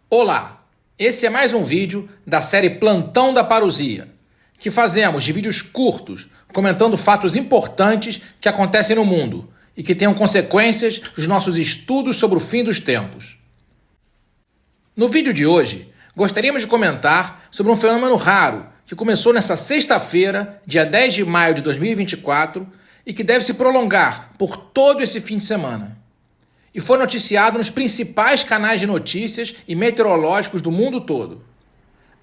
Olá, esse é mais um vídeo da série Plantão da Parousia, que fazemos de vídeos curtos comentando fatos importantes que acontecem no mundo e que tenham consequências dos nossos estudos sobre o fim dos tempos. No vídeo de hoje, gostaríamos de comentar sobre um fenômeno raro que começou nesta sexta-feira, dia 10 de maio de 2024, e que deve se prolongar por todo esse fim de semana. E foi noticiado nos principais canais de notícias e meteorológicos do mundo todo.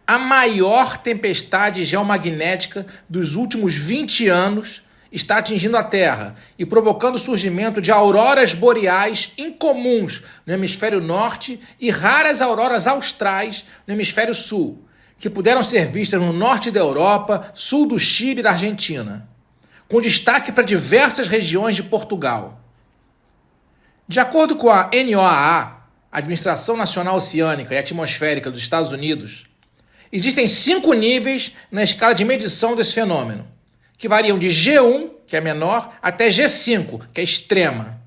A maior tempestade geomagnética dos últimos 20 anos está atingindo a Terra e provocando o surgimento de auroras boreais incomuns no hemisfério norte e raras auroras austrais no hemisfério sul, que puderam ser vistas no norte da Europa, sul do Chile e da Argentina, com destaque para diversas regiões de Portugal. De acordo com a NOAA, Administração Nacional Oceânica e Atmosférica dos Estados Unidos, existem 5 níveis na escala de medição desse fenômeno, que variam de G1, que é menor, até G5, que é extrema.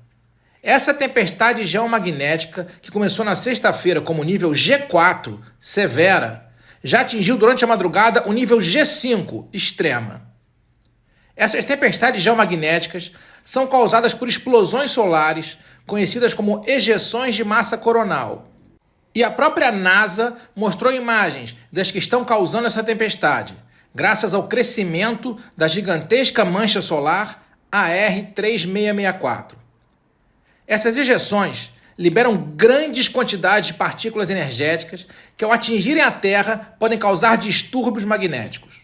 Essa tempestade geomagnética, que começou na sexta-feira como nível G4, severa, já atingiu durante a madrugada o nível G5, extrema. Essas tempestades geomagnéticas são causadas por explosões solares, conhecidas como ejeções de massa coronal. E a própria NASA mostrou imagens das que estão causando essa tempestade, graças ao crescimento da gigantesca mancha solar AR-3664. Essas ejeções liberam grandes quantidades de partículas energéticas que, ao atingirem a Terra, podem causar distúrbios magnéticos.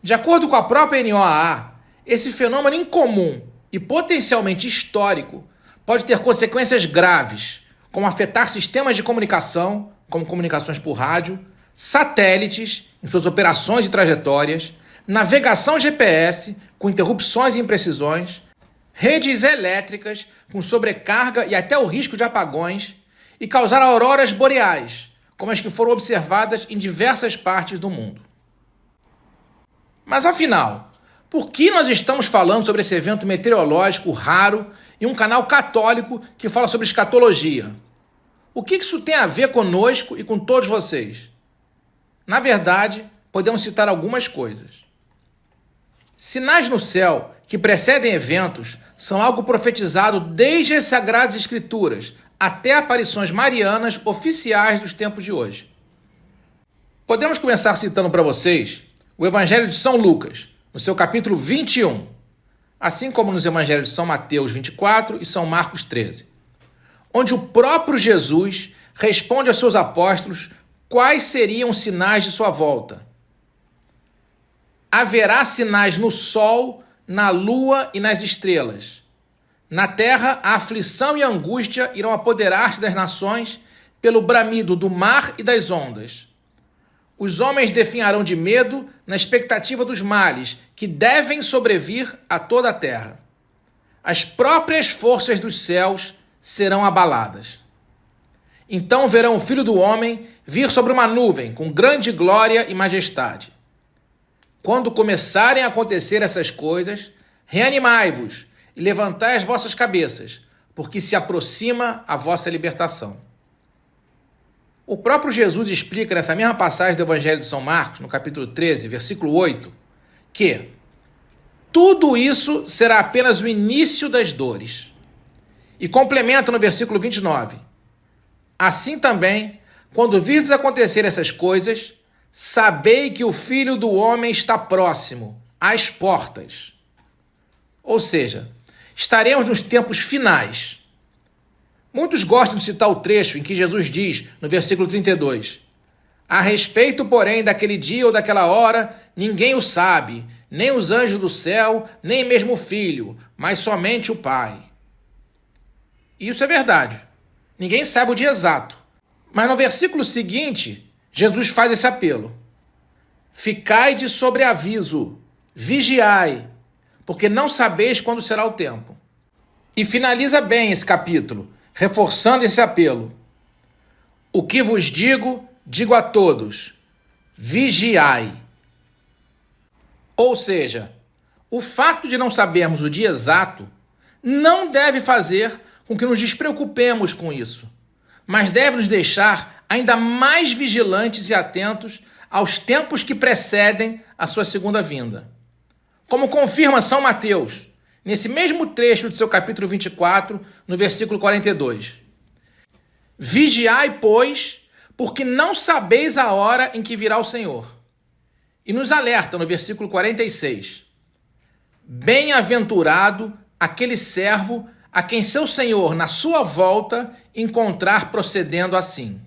De acordo com a própria NOAA, esse fenômeno incomum e potencialmente histórico pode ter consequências graves, como afetar sistemas de comunicação, como comunicações por rádio, satélites em suas operações e trajetórias, navegação GPS com interrupções e imprecisões, redes elétricas com sobrecarga e até o risco de apagões, e causar auroras boreais, como as que foram observadas em diversas partes do mundo. Mas afinal, por que nós estamos falando sobre esse evento meteorológico raro em um canal católico que fala sobre escatologia? O que isso tem a ver conosco e com todos vocês? Na verdade, podemos citar algumas coisas. Sinais no céu que precedem eventos são algo profetizado desde as Sagradas Escrituras até aparições marianas oficiais dos tempos de hoje. Podemos começar citando para vocês o Evangelho de São Lucas, no seu capítulo 21, assim como nos Evangelhos de São Mateus 24 e São Marcos 13, onde o próprio Jesus responde aos seus apóstolos quais seriam os sinais de sua volta. Haverá sinais no sol, na lua e nas estrelas. Na terra, a aflição e a angústia irão apoderar-se das nações pelo bramido do mar e das ondas. Os homens definharão de medo na expectativa dos males que devem sobrevir a toda a terra. As próprias forças dos céus serão abaladas. Então verão o Filho do Homem vir sobre uma nuvem com grande glória e majestade. Quando começarem a acontecer essas coisas, reanimai-vos e levantai as vossas cabeças, porque se aproxima a vossa libertação. O próprio Jesus explica nessa mesma passagem do Evangelho de São Marcos, no capítulo 13, versículo 8, que tudo isso será apenas o início das dores. E complementa no versículo 29. Assim também, quando virdes acontecer essas coisas, sabei que o Filho do Homem está próximo, às portas. Ou seja, estaremos nos tempos finais. Muitos gostam de citar o trecho em que Jesus diz, no versículo 32, a respeito, porém, daquele dia ou daquela hora, ninguém o sabe, nem os anjos do céu, nem mesmo o Filho, mas somente o Pai. Isso é verdade. Ninguém sabe o dia exato. Mas no versículo seguinte, Jesus faz esse apelo. Ficai de sobreaviso, vigiai, porque não sabeis quando será o tempo. E finaliza bem esse capítulo, reforçando esse apelo. O que vos digo, digo a todos, vigiai. Ou seja, o fato de não sabermos o dia exato não deve fazer com que nos despreocupemos com isso, mas deve nos deixar ainda mais vigilantes e atentos aos tempos que precedem a sua segunda vinda. Como confirma São Mateus, nesse mesmo trecho de seu capítulo 24, no versículo 42. Vigiai, pois, porque não sabeis a hora em que virá o Senhor. E nos alerta no versículo 46. Bem-aventurado aquele servo a quem seu Senhor, na sua volta, encontrar procedendo assim.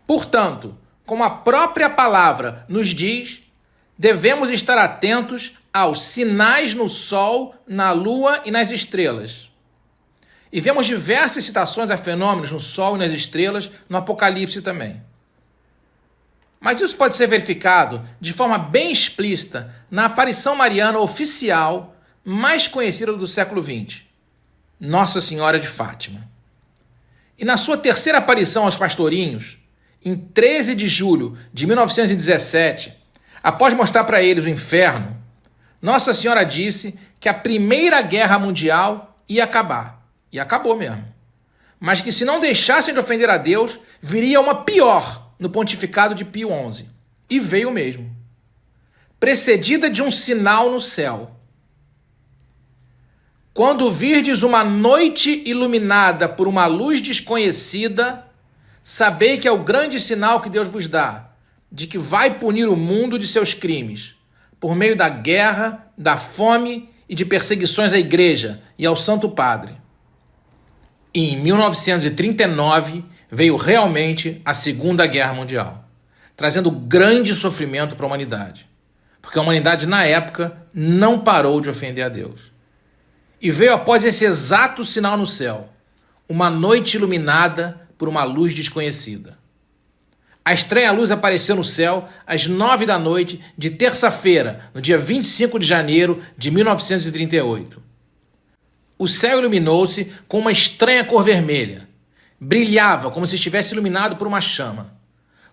Portanto, como a própria palavra nos diz, devemos estar atentos aos sinais no sol, na lua e nas estrelas. E vemos diversas citações a fenômenos no sol e nas estrelas no Apocalipse também. Mas isso pode ser verificado de forma bem explícita na aparição mariana oficial mais conhecida do século XX, Nossa Senhora de Fátima. E na sua terceira aparição aos pastorinhos, em 13 de julho de 1917, após mostrar para eles o inferno, Nossa Senhora disse que a Primeira Guerra Mundial ia acabar. E acabou mesmo. Mas que se não deixassem de ofender a Deus, viria uma pior no pontificado de Pio XI. E veio mesmo. Precedida de um sinal no céu. Quando virdes uma noite iluminada por uma luz desconhecida, sabei que é o grande sinal que Deus vos dá, de que vai punir o mundo de seus crimes, por meio da guerra, da fome e de perseguições à Igreja e ao Santo Padre. E em 1939 veio realmente a Segunda Guerra Mundial, trazendo grande sofrimento para a humanidade, porque a humanidade na época não parou de ofender a Deus. E veio após esse exato sinal no céu, uma noite iluminada por uma luz desconhecida. A estranha luz apareceu no céu às 9 da noite de terça-feira, no dia 25 de janeiro de 1938. O céu iluminou-se com uma estranha cor vermelha. Brilhava como se estivesse iluminado por uma chama.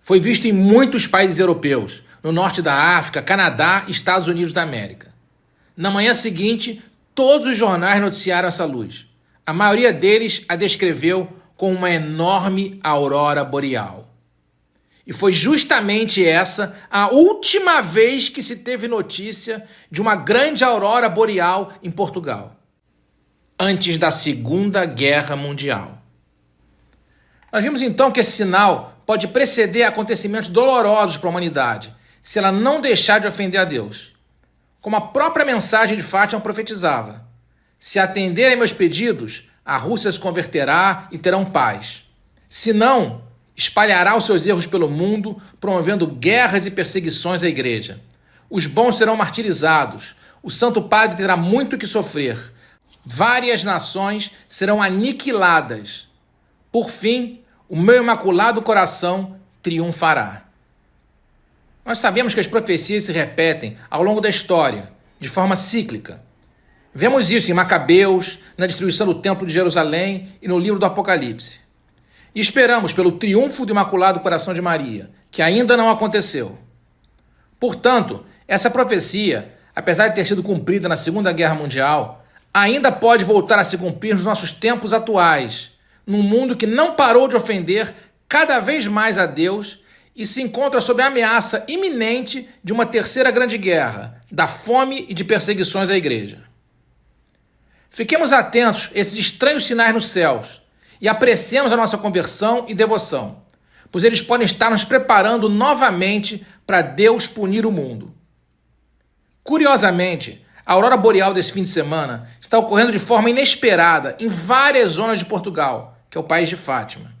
Foi visto em muitos países europeus, no norte da África, Canadá e Estados Unidos da América. Na manhã seguinte, todos os jornais noticiaram essa luz. A maioria deles a descreveu como uma enorme aurora boreal. E foi justamente essa a última vez que se teve notícia de uma grande aurora boreal em Portugal, antes da Segunda Guerra Mundial. Nós vimos então que esse sinal pode preceder acontecimentos dolorosos para a humanidade, se ela não deixar de ofender a Deus. Como a própria mensagem de Fátima profetizava: se atenderem meus pedidos, a Rússia se converterá e terão paz. Se não, espalhará os seus erros pelo mundo, promovendo guerras e perseguições à Igreja. Os bons serão martirizados, o Santo Padre terá muito que sofrer. Várias nações serão aniquiladas. Por fim, o meu imaculado coração triunfará. Nós sabemos que as profecias se repetem ao longo da história, de forma cíclica. Vemos isso em Macabeus, na destruição do Templo de Jerusalém e no livro do Apocalipse. E esperamos pelo triunfo do Imaculado Coração de Maria, que ainda não aconteceu. Portanto, essa profecia, apesar de ter sido cumprida na Segunda Guerra Mundial, ainda pode voltar a se cumprir nos nossos tempos atuais, num mundo que não parou de ofender cada vez mais a Deus e se encontra sob a ameaça iminente de uma terceira grande guerra, da fome e de perseguições à Igreja. Fiquemos atentos a esses estranhos sinais nos céus e apreciemos a nossa conversão e devoção, pois eles podem estar nos preparando novamente para Deus punir o mundo. Curiosamente, a aurora boreal desse fim de semana está ocorrendo de forma inesperada em várias zonas de Portugal, que é o país de Fátima.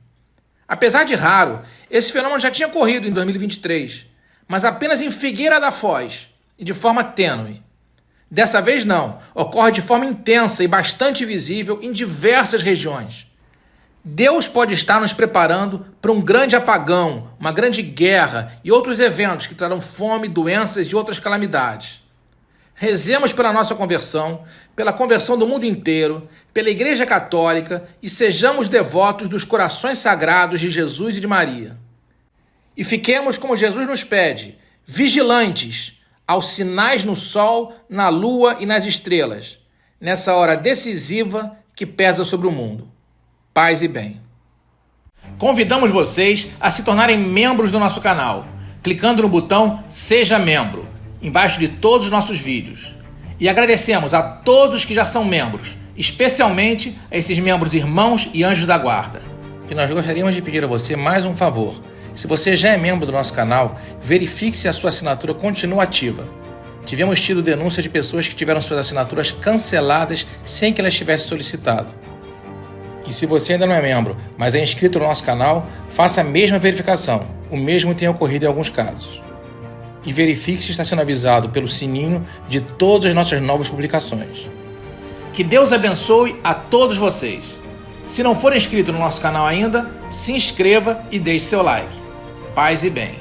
Apesar de raro, esse fenômeno já tinha ocorrido em 2023, mas apenas em Figueira da Foz e de forma tênue. Dessa vez não, ocorre de forma intensa e bastante visível em diversas regiões. Deus pode estar nos preparando para um grande apagão, uma grande guerra e outros eventos que trarão fome, doenças e outras calamidades. Rezemos pela nossa conversão, pela conversão do mundo inteiro, pela Igreja Católica e sejamos devotos dos corações sagrados de Jesus e de Maria. E fiquemos como Jesus nos pede, vigilantes aos sinais no sol, na lua e nas estrelas, nessa hora decisiva que pesa sobre o mundo. Paz e bem. Convidamos vocês a se tornarem membros do nosso canal, clicando no botão Seja Membro, embaixo de todos os nossos vídeos. E agradecemos a todos que já são membros, especialmente a esses membros irmãos e anjos da guarda. E nós gostaríamos de pedir a você mais um favor. Se você já é membro do nosso canal, verifique se a sua assinatura continua ativa. Tivemos tido denúncia de pessoas que tiveram suas assinaturas canceladas sem que elas tivessem solicitado. E se você ainda não é membro, mas é inscrito no nosso canal, faça a mesma verificação. O mesmo tem ocorrido em alguns casos. E verifique se está sendo avisado pelo sininho de todas as nossas novas publicações. Que Deus abençoe a todos vocês. Se não for inscrito no nosso canal ainda, se inscreva e deixe seu like. Paz e bem.